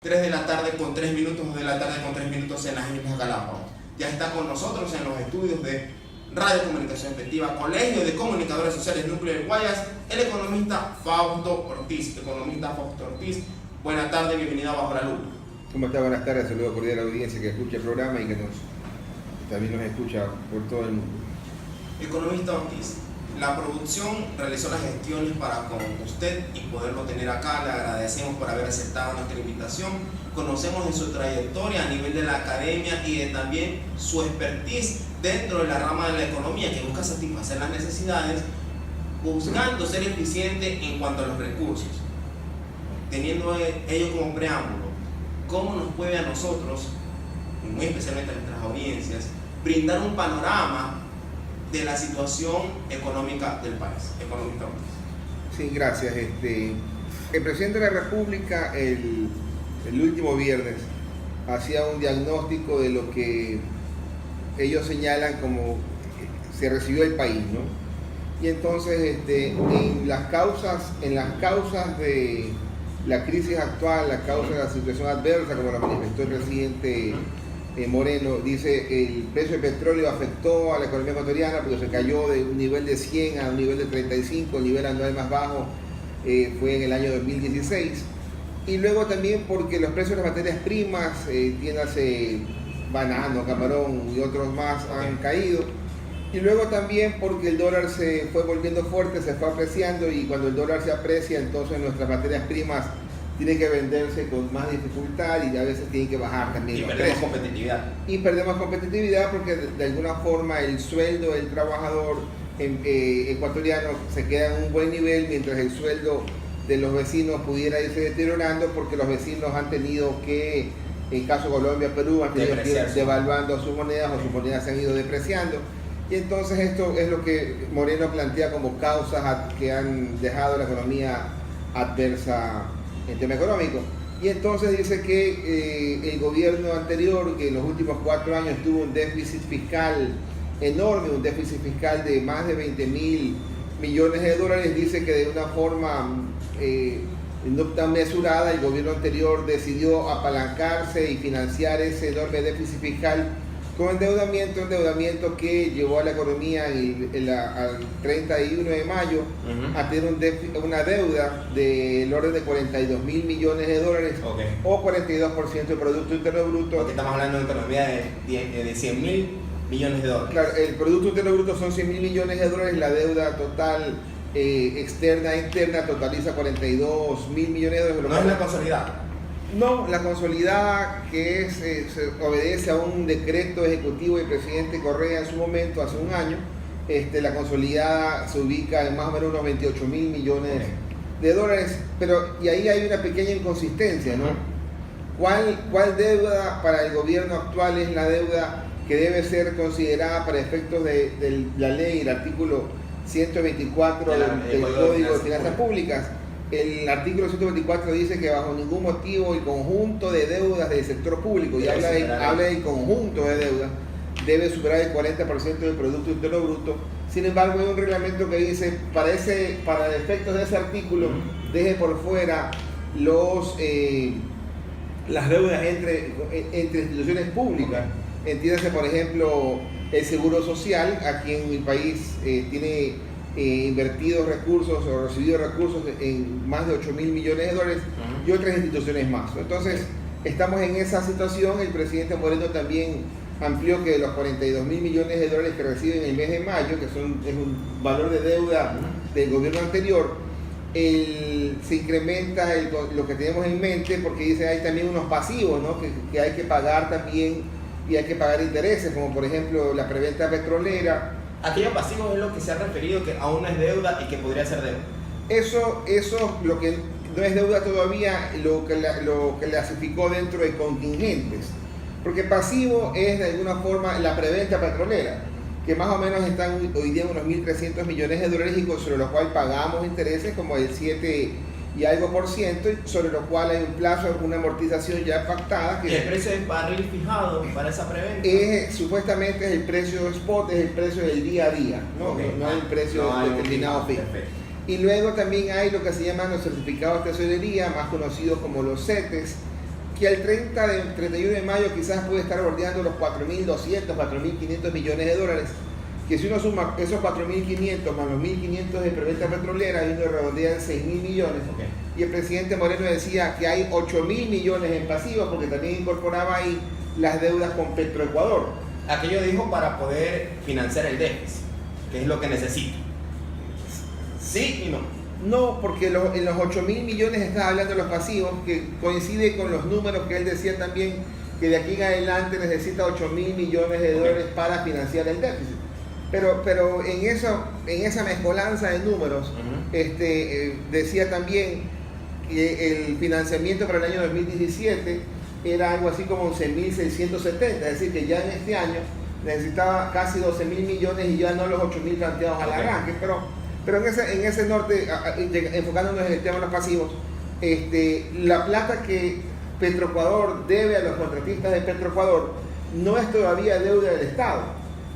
3 de la tarde con 3 minutos, 2 de la tarde con 3 minutos en las Islas Galápagos. Ya está con nosotros en los estudios de Radio Comunicación Efectiva, Colegio de Comunicadores Sociales Núcleo del Guayas, el economista Fausto Ortiz. Economista Fausto Ortiz, buenas tardes, bienvenido a Bajo la Lupa. ¿Cómo está? Buenas tardes, saludo cordial a la audiencia que escucha el programa y que también nos escucha por todo el mundo. Economista Ortiz, la producción realizó las gestiones para con usted y poderlo tener acá. Le agradecemos por haber aceptado nuestra invitación. Conocemos de su trayectoria a nivel de la academia y de también su expertise dentro de la rama de la economía que busca satisfacer las necesidades, buscando ser eficiente en cuanto a los recursos. Teniendo ello como preámbulo, ¿cómo nos puede a nosotros, y muy especialmente a nuestras audiencias, brindar un panorama de la situación económica del país? Económica. Sí, gracias. El presidente de la República el último viernes hacía un diagnóstico de lo que ellos señalan como se recibió el país, ¿no? Y entonces en las causas de la crisis actual, la causa de la situación adversa, como lo manifestó el presidente Moreno, dice el precio del petróleo afectó a la economía ecuatoriana porque se cayó de un nivel de 100 a un nivel de 35, el nivel anual más bajo fue en el año 2016. Y luego también porque los precios de las materias primas, entiéndase banano, camarón y otros más han caído. Y luego también porque el dólar se fue volviendo fuerte, se fue apreciando, y cuando el dólar se aprecia, entonces nuestras materias primas tienen que venderse con más dificultad y a veces tienen que bajar también los precios. Competitividad. Y perdemos competitividad porque de alguna forma el sueldo del trabajador ecuatoriano se queda en un buen nivel, mientras el sueldo de los vecinos pudiera irse deteriorando porque los vecinos han tenido que, en caso de Colombia, Perú, han tenido que ir devaluando sus monedas o sus monedas se han ido depreciando. Y entonces esto es lo que Moreno plantea como causas que han dejado la economía adversa en tema económico. Y entonces dice que el gobierno anterior, que en los últimos 4 años tuvo un déficit fiscal enorme, un déficit fiscal de más de 20.000 millones de dólares, dice que de una forma no tan mesurada el gobierno anterior decidió apalancarse y financiar ese enorme déficit fiscal con endeudamiento que llevó a la economía al 31 de mayo a tener una deuda del orden de 42.000 millones de dólares, o 42% del Producto Interno Bruto. Porque estamos hablando de una economía de 100.000 millones de dólares. Claro, el Producto Interno Bruto son 100.000 millones de dólares, la deuda total externa e interna totaliza 42.000 millones de dólares. ¿No es la consolidada? No, la consolidada que se obedece a un decreto ejecutivo del presidente Correa en su momento, hace un año. La consolidada se ubica en más o menos unos 28.000 millones de dólares, y ahí hay una pequeña inconsistencia, ¿no? ¿Cuál deuda para el gobierno actual es la deuda que debe ser considerada para efectos de la ley, el artículo 124 del Código de Finanzas Públicas? El artículo 124 dice que bajo ningún motivo el conjunto de deudas del sector público, y habla del conjunto de deudas, debe superar el 40% del Producto Interno Bruto. Sin embargo, hay un reglamento que dice, para efectos de ese artículo, deje por fuera las deudas entre instituciones públicas. Entiéndase, por ejemplo, el Seguro Social, aquí en mi país tiene invertidos recursos o recibido recursos en más de 8.000 millones de dólares, y otras instituciones más. Entonces, estamos en esa situación. El presidente Moreno también amplió que de los 42.000 millones de dólares que reciben en el mes de mayo, que es un valor de deuda del gobierno anterior, se incrementa lo que tenemos en mente, porque dice hay también unos pasivos, ¿no? que hay que pagar también, y hay que pagar intereses, como por ejemplo la preventa petrolera. Aquellos pasivos es lo que se ha referido, que aún no es deuda y que podría ser deuda. Eso lo que no es deuda todavía, lo que clasificó dentro de contingentes. Porque pasivo es de alguna forma la preventa petrolera, que más o menos están hoy día en unos 1.300 millones de dólares, y sobre los cuales pagamos intereses como el 7 y algo por ciento, sobre lo cual hay un plazo, una amortización ya pactada. ¿Y el precio del barril fijado para esa preventa? Supuestamente es el precio spot, es el precio del día a día, ¿no? No es el precio determinado fijo. Y luego también hay lo que se llaman los certificados de tesorería, más conocidos como los CETES, que al 31 de mayo quizás puede estar bordeando los 4.200, 4.500 millones de dólares, que si uno suma esos 4.500 más los 1.500 de preventa petrolera, y uno redondea en 6.000 millones. Okay. Y el presidente Moreno decía que hay 8.000 millones en pasivos, porque también incorporaba ahí las deudas con Petroecuador. Aquello dijo para poder financiar el déficit, que es lo que necesita. Sí y no. No, porque en los 8.000 millones está hablando de los pasivos, que coincide con los números que él decía también, que de aquí en adelante necesita 8.000 millones de dólares para financiar el déficit. Pero en esa mezcolanza de números, decía también que el financiamiento para el año 2017 era algo así como 11.670, es decir, que ya en este año necesitaba casi 12.000 millones y ya no los 8.000 planteados al arranque. Pero en ese norte, enfocándonos en el tema de los pasivos, la plata que Petroecuador debe a los contratistas de Petroecuador no es todavía deuda del Estado.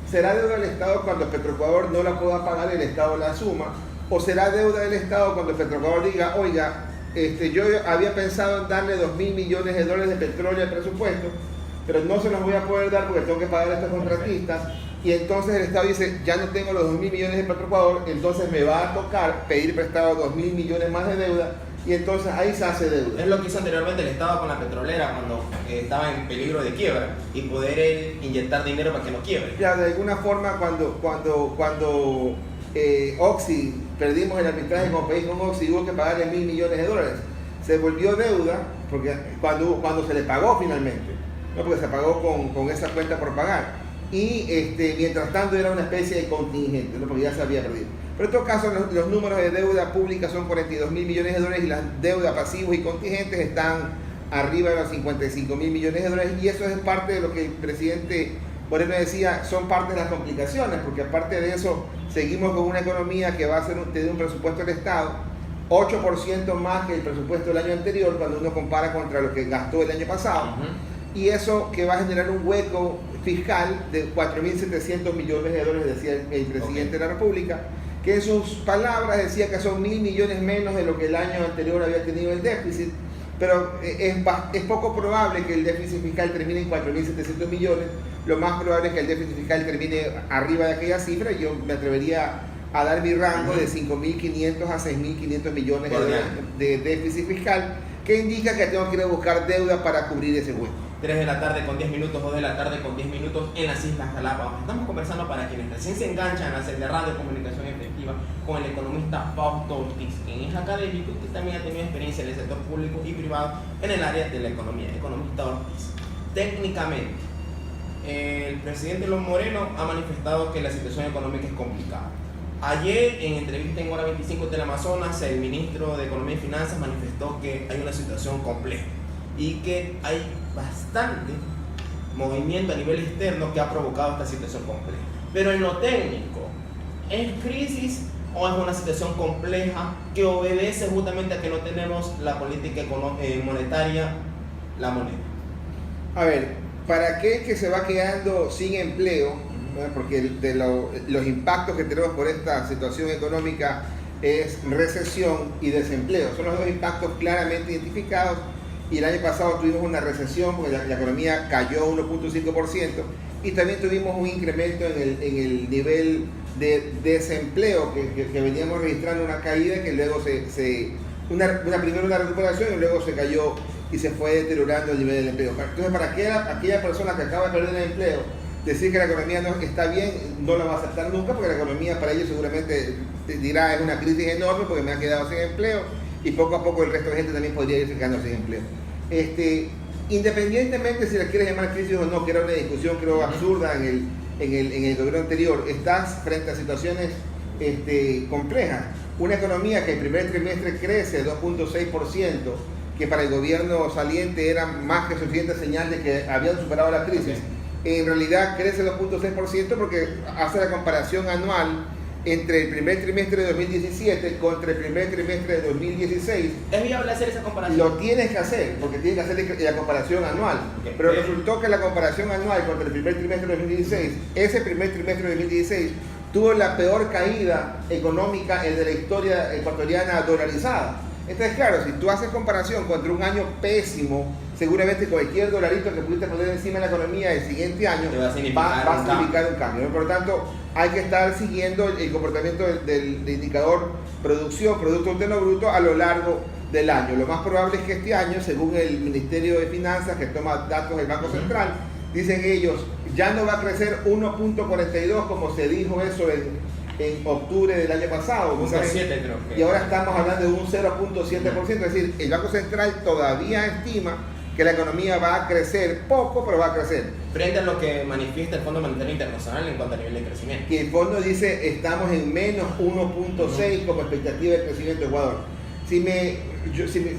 Será deuda del Estado cuando Petroecuador no la pueda pagar, el Estado la asuma, o será deuda del Estado cuando Petroecuador diga, oiga, yo había pensado en darle 2.000 millones de dólares de petróleo al presupuesto, pero no se los voy a poder dar porque tengo que pagar a estos contratistas. Y entonces el Estado dice, ya no tengo los 2.000 millones de Petroecuador, entonces me va a tocar pedir prestado 2.000 millones más de deuda, y entonces ahí se hace deuda. Es lo que hizo anteriormente el Estado con la petrolera cuando estaba en peligro de quiebra, y poder inyectar dinero para que no quiebre. Ya, de alguna forma cuando Oxy, perdimos el arbitraje con país con Oxy, hubo que pagarle 1.000 millones de dólares. Se volvió deuda porque cuando se le pagó finalmente, no, porque se pagó con esa cuenta por pagar. Y mientras tanto era una especie de contingente, ¿no? Porque ya se había perdido. Pero en todo caso los números de deuda pública son 42.000 millones de dólares y las deudas pasivos y contingentes están arriba de los 55.000 millones de dólares, y eso es parte de lo que el presidente Moreno decía, son parte de las complicaciones, porque aparte de eso seguimos con una economía que va a tener un presupuesto del Estado 8% más que el presupuesto del año anterior cuando uno compara contra lo que gastó el año pasado. Y eso que va a generar un hueco fiscal de 4.700 millones de dólares, decía el presidente de la República, que en sus palabras decía que son 1.000 millones menos de lo que el año anterior había tenido el déficit, pero es poco probable que el déficit fiscal termine en 4.700 millones, lo más probable es que el déficit fiscal termine arriba de aquella cifra. Yo me atrevería a dar mi rango de 5.500 a 6.500 millones de dólares de déficit fiscal, que indica que tengo que ir a buscar deuda para cubrir ese hueco. 3 de la tarde con 10 minutos, 2 de la tarde con 10 minutos en las Islas Galápagos. Estamos conversando, para quienes recién se enganchan, a hacer de radio comunicación efectiva, con el economista Fausto Ortiz, quien es académico y que también ha tenido experiencia en el sector público y privado en el área de la economía. Economista Ortiz. Técnicamente, el presidente Luis Moreno ha manifestado que la situación económica es complicada. Ayer, en entrevista en Hora 25 del Amazonas, el ministro de Economía y Finanzas manifestó que hay una situación compleja y que hay bastante movimiento a nivel externo que ha provocado esta situación compleja. Pero en lo técnico, ¿es crisis o es una situación compleja que obedece justamente a que no tenemos la política monetaria, la moneda? A ver, para aquel que se va quedando sin empleo, ¿no? Porque los impactos que tenemos por esta situación económica es recesión y desempleo, son los dos impactos claramente identificados. Y el año pasado tuvimos una recesión porque la economía cayó 1.5%, y también tuvimos un incremento en el nivel de desempleo que veníamos registrando, una caída que luego primero una recuperación y luego se cayó y se fue deteriorando el nivel del empleo. Entonces, para aquella persona que acaba de perder el empleo, decir que la economía no está bien, no la va a aceptar nunca, porque la economía para ellos seguramente dirá, es una crisis enorme porque me ha quedado sin empleo, y poco a poco el resto de gente también podría irse quedando sin empleo. Independientemente si la quieres llamar crisis o no, que era una discusión creo absurda en el gobierno anterior, estás frente a situaciones complejas. Una economía que el primer trimestre crece 2.6%, que para el gobierno saliente era más que suficiente señal de que habían superado la crisis, en realidad crece 2.6% porque hace la comparación anual entre el primer trimestre de 2017 contra el primer trimestre de 2016. ¿Es viable hacer esa comparación? Lo tienes que hacer, porque tienes que hacer la comparación anual. Pero resultó que la comparación anual contra el primer trimestre de 2016, ese primer trimestre de 2016 tuvo la peor caída económica de la historia ecuatoriana dolarizada. Entonces, claro, si tú haces comparación contra un año pésimo, seguramente cualquier dolarito que pudiste poner encima de la economía el siguiente año Te va a significar va a un significar un cambio, ¿no? Por lo tanto, hay que estar siguiendo el comportamiento del indicador producción, Producto Interno Bruto a lo largo del año. Lo más probable es que este año, según el Ministerio de Finanzas, que toma datos del Banco Central, dicen ellos, ya no va a crecer 1.42 como se dijo eso en octubre del año pasado. 0.7 creo que. Y ahora estamos hablando de un 0.7%, es decir, el Banco Central todavía estima que la economía va a crecer poco, pero va a crecer. Frente a lo que manifiesta el Fondo Monetario Internacional en cuanto a nivel de crecimiento. Que el fondo dice estamos en menos 1.6 como expectativa de crecimiento de Ecuador. Si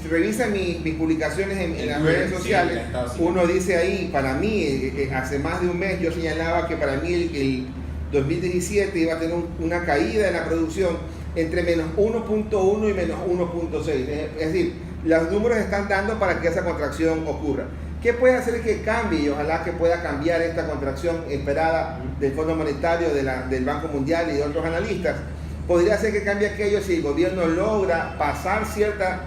revisan mis publicaciones en las redes sociales, uno dice ahí, para mí, hace más de un mes yo señalaba que para mí el 2017 iba a tener una caída en la producción entre menos 1.1 y menos 1.6. Es decir, los números están dando para que esa contracción ocurra. ¿Qué puede hacer que cambie? Y ojalá que pueda cambiar esta contracción esperada del Fondo Monetario, del Banco Mundial y de otros analistas. Podría ser que cambie aquello si el gobierno logra pasar cierta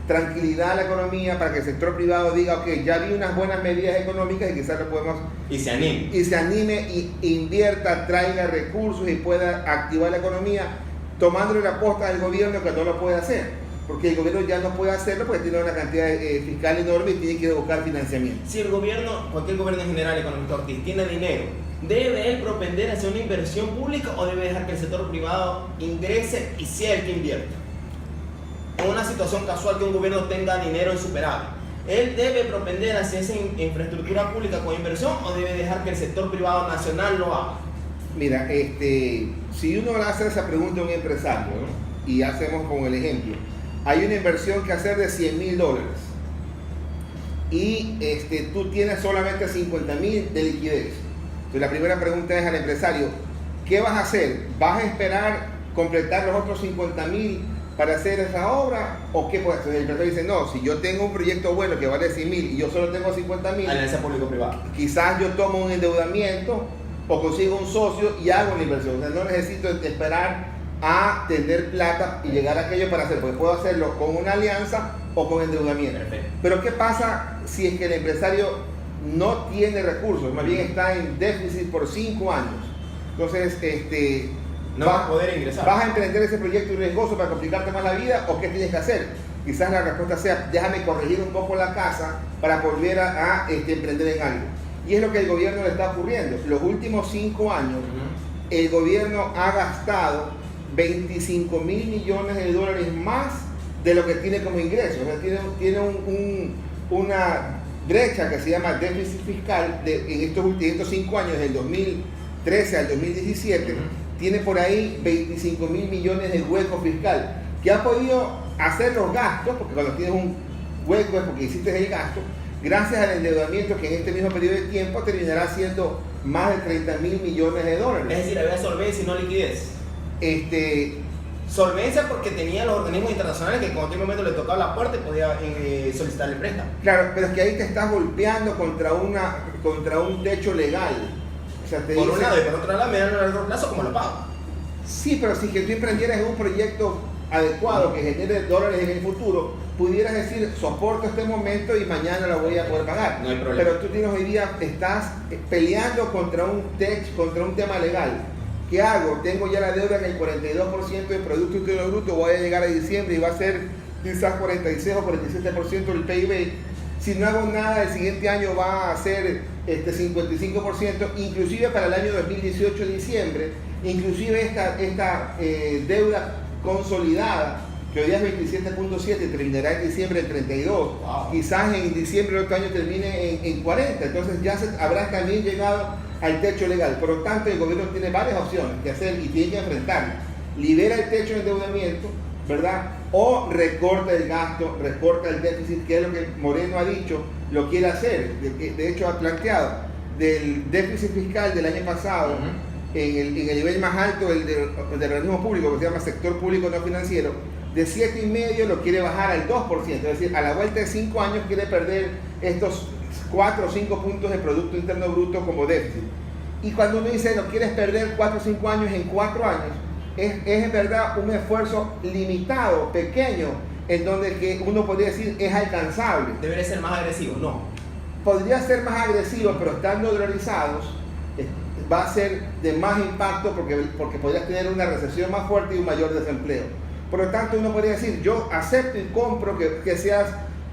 tranquilidad a la economía para que el sector privado diga, ok, ya vi unas buenas medidas económicas y quizás lo podemos... Y se anime. Y se anime y invierta, traiga recursos y pueda activar la economía tomándole la posta al gobierno que no lo puede hacer. Porque el gobierno ya no puede hacerlo porque tiene una cantidad fiscal enorme y tiene que ir a buscar financiamiento. Si el gobierno, cualquier gobierno en general, economista Ortiz, tiene dinero, ¿debe él propender hacia una inversión pública o debe dejar que el sector privado ingrese y sea el que invierta? En una situación casual que un gobierno tenga dinero insuperable, ¿él debe propender hacia esa infraestructura pública con inversión o debe dejar que el sector privado nacional lo haga? Mira, si uno le hace esa pregunta a un empresario, ¿no? Y hacemos con el ejemplo, hay una inversión que hacer de $100,000 y tú tienes solamente 50,000 de liquidez. Entonces la primera pregunta es al empresario, ¿qué vas a hacer? ¿Vas a esperar completar los otros 50,000 para hacer esa obra? ¿O qué puedes hacer? El empresario dice, no, si yo tengo un proyecto bueno que vale 100,000 y yo solo tengo 50,000, alianza público-privada. Quizás yo tomo un endeudamiento o consigo un socio y hago una inversión. O sea, no necesito esperar a tener plata y llegar a aquello para hacer, porque puedo hacerlo con una alianza o con endeudamiento. Perfecto. Pero ¿qué pasa si es que el empresario no tiene recursos, más bien está en déficit por 5 años? Entonces, no vas a poder ingresar. ¿Vas a emprender ese proyecto riesgoso para complicarte más la vida o qué tienes que hacer? Quizás la respuesta sea, déjame corregir un poco la casa para volver a emprender en algo. Y es lo que el gobierno le está ocurriendo. Los últimos 5 años, el gobierno ha gastado 25,000 millones de dólares más de lo que tiene como ingreso. O sea, tiene una brecha que se llama déficit fiscal en estos 5 años, del 2013 al 2017, tiene por ahí 25,000 millones de hueco fiscal, que ha podido hacer los gastos, porque cuando tienes un hueco es porque hiciste el gasto, gracias al endeudamiento que en este mismo periodo de tiempo terminará siendo más de 30,000 millones de dólares. Es decir, había solvencia y no liquidez. Solvencia porque tenía los organismos internacionales que en cualquier momento le tocaba la puerta y podía solicitar el préstamo. Claro, pero es que ahí te estás golpeando contra un techo legal. O sea, te por dice, un lado y por otro lado, me dan a largo plazo como lo pago. Sí, pero si que tú emprendieras en un proyecto adecuado que genere dólares en el futuro, pudieras decir, soporto este momento y mañana lo voy a poder pagar. No hay problema. Pero tú tienes hoy día, estás peleando contra un tema legal. ¿Qué hago? Tengo ya la deuda en el 42% del Producto Interno Bruto, voy a llegar a diciembre y va a ser quizás 46 o 47% del PIB. Si no hago nada, el siguiente año va a ser 55%, inclusive para el año 2018 diciembre, inclusive esta deuda consolidada, que hoy día es 27.7, terminará en diciembre el 32, wow. Quizás en diciembre del otro año termine en 40, entonces ya habrá también llegado al techo legal. Por lo tanto, el gobierno tiene varias opciones que hacer y tiene que enfrentarlas. Libera el techo de endeudamiento, ¿verdad? O recorta el gasto, recorta el déficit, que es lo que Moreno ha dicho, lo quiere hacer. De hecho, ha planteado del déficit fiscal del año pasado, en el nivel más alto del organismo público, que se llama sector público no financiero, de 7,5 lo quiere bajar al 2%, es decir, a la vuelta de 5 años quiere perder estos 4 o 5 puntos de Producto Interno Bruto como déficit. Y cuando uno dice no quieres perder 4 o 5 años en 4 años, es en verdad un esfuerzo limitado, pequeño, en donde que uno podría decir es alcanzable. ¿Debería ser más agresivo? No. Podría ser más agresivo, pero estando dolarizados va a ser de más impacto porque podrías tener una recesión más fuerte y un mayor desempleo. Por lo tanto, uno podría decir, yo acepto y compro que seas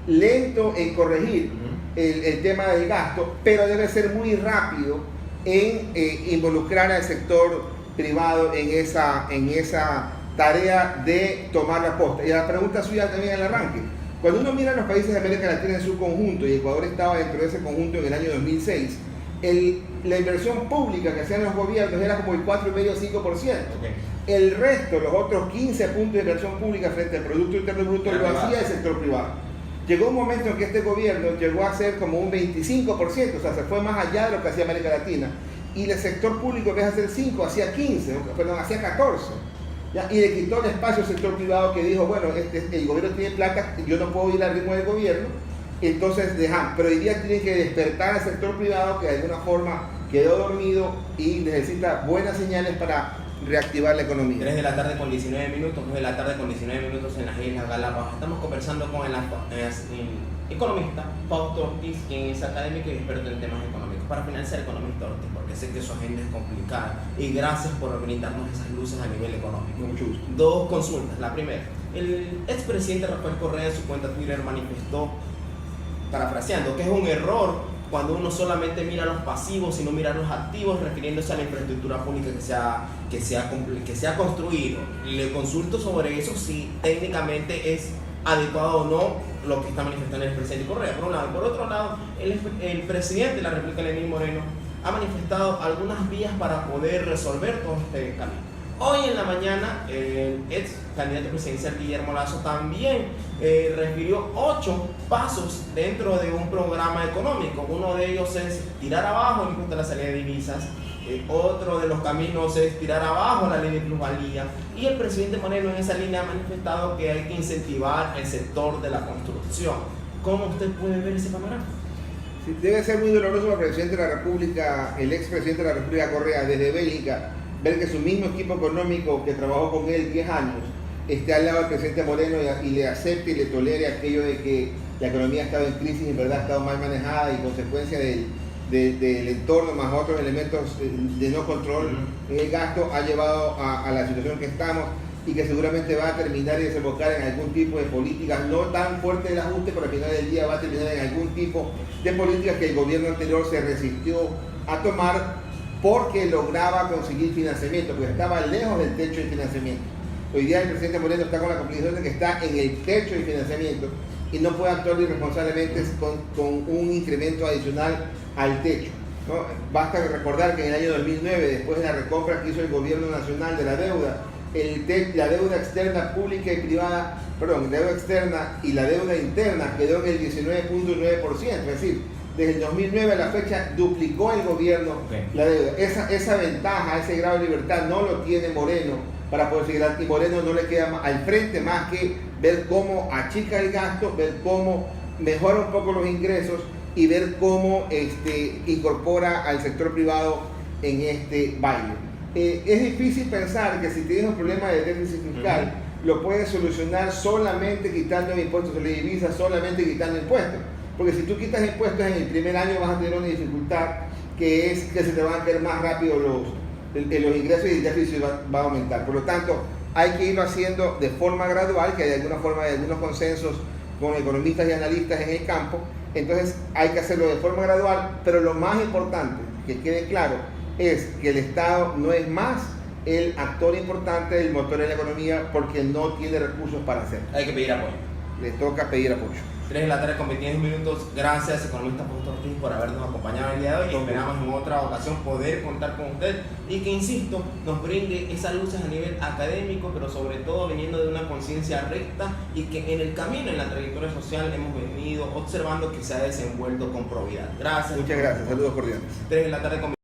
lento en corregir el tema del gasto, pero debe ser muy rápido en involucrar al sector privado en esa tarea de tomar la posta. Y la pregunta suya también al arranque. Cuando uno mira los países de América Latina en su conjunto, y Ecuador estaba dentro de ese conjunto en el año 2006, la inversión pública que hacían los gobiernos era como el 4,5-5%. Okay. El resto, los otros 15 puntos de inversión pública frente al Producto Interno Bruto, lo hacía el sector privado. Llegó un momento en que este gobierno llegó a ser como un 25%, o sea, se fue más allá de lo que hacía América Latina. Y el sector público, en vez de hacer 5, hacía 15, perdón, hacía 14. ¿Ya? Y le quitó el espacio al sector privado que dijo, bueno, el gobierno tiene plata, yo no puedo ir al ritmo del gobierno, entonces dejamos. Pero hoy día tienen que despertar al sector privado que de alguna forma quedó dormido y necesita buenas señales para reactivar la economía. 3 de la tarde con 19 minutos, 2 de la tarde con 19 minutos en las Islas Galápagos. Estamos conversando con el economista Fausto Ortiz, quien es académico y experto en temas económicos. Para finalizar, economista Ortiz, porque sé que su agenda es complicada, y gracias por brindarnos esas luces a nivel económico. Mucho gusto. 2 consultas. La primera, el expresidente Rafael Correa en su cuenta Twitter manifestó, parafraseando, que es un error cuando uno solamente mira los pasivos y no mira los activos, refiriéndose a la infraestructura pública que se ha construido. Le consulto sobre eso, si técnicamente es adecuado o no lo que está manifestando el presidente Correa, por un lado. Por otro lado, el presidente de la República, Lenín Moreno, ha manifestado algunas vías para poder resolver todo este camino. Hoy en la mañana, el ex candidato presidencial Guillermo Lasso también refirió 8 pasos dentro de un programa económico. Uno de ellos es tirar abajo el impuesto a la salida de divisas, otro de los caminos es tirar abajo la ley de plusvalía, y el presidente Moreno en esa línea ha manifestado que hay que incentivar el sector de la construcción. ¿Cómo usted puede ver ese panorama? Sí, debe ser muy doloroso para el presidente de la República, el expresidente de la República Correa, desde Bélgica, ver que su mismo equipo económico que trabajó con él 10 años esté al lado del presidente Moreno y le acepte y le tolere aquello de que la economía ha estado en crisis y en verdad ha estado mal manejada y consecuencia del entorno más otros elementos de no control en el gasto ha llevado a la situación que estamos y que seguramente va a terminar y desembocar en algún tipo de políticas no tan fuerte del ajuste, pero al final del día va a terminar en algún tipo de políticas que el gobierno anterior se resistió a tomar porque lograba conseguir financiamiento, porque estaba lejos del techo de financiamiento. Hoy día el presidente Moreno está con la complicación de que está en el techo de financiamiento y no puede actuar irresponsablemente con un incremento adicional al techo, ¿no? Basta recordar que en el año 2009, después de la recompra que hizo el gobierno nacional de la deuda, la deuda externa pública y privada, perdón, la deuda externa y la deuda interna quedó en el 19,9%, es decir, desde el 2009 a la fecha duplicó el gobierno la deuda. Esa ventaja, ese grado de libertad no lo tiene Moreno para poder seguir, y Moreno no le queda al frente más que ver cómo achica el gasto, ver cómo mejora un poco los ingresos y ver cómo incorpora al sector privado en este baile. Es difícil pensar que si tienes un problema de déficit fiscal, lo puedes solucionar solamente quitando impuestos a la divisa, solamente quitando impuestos. Porque si tú quitas impuestos en el primer año vas a tener una dificultad que es que se te van a caer más rápido los ingresos y el déficit va a aumentar. Por lo tanto, hay que irlo haciendo de forma gradual, que de alguna forma hay algunos consensos con economistas y analistas en el campo. Entonces hay que hacerlo de forma gradual, pero lo más importante, que quede claro, es que el Estado no es más el actor importante, el motor de la economía, porque no tiene recursos para hacerlo. Hay que pedir apoyo. Le toca pedir apoyo. 3 de la tarde con 22 minutos. Gracias, economista Fausto Ortiz, por habernos acompañado el día de hoy. Esperamos en otra ocasión poder contar con usted y que, insisto, nos brinde esas luces a nivel académico, pero sobre todo viniendo de una conciencia recta y que en el camino, en la trayectoria social, hemos venido observando que se ha desenvuelto con probidad. Gracias. Muchas gracias. Saludos cordiales. 3 de la tarde con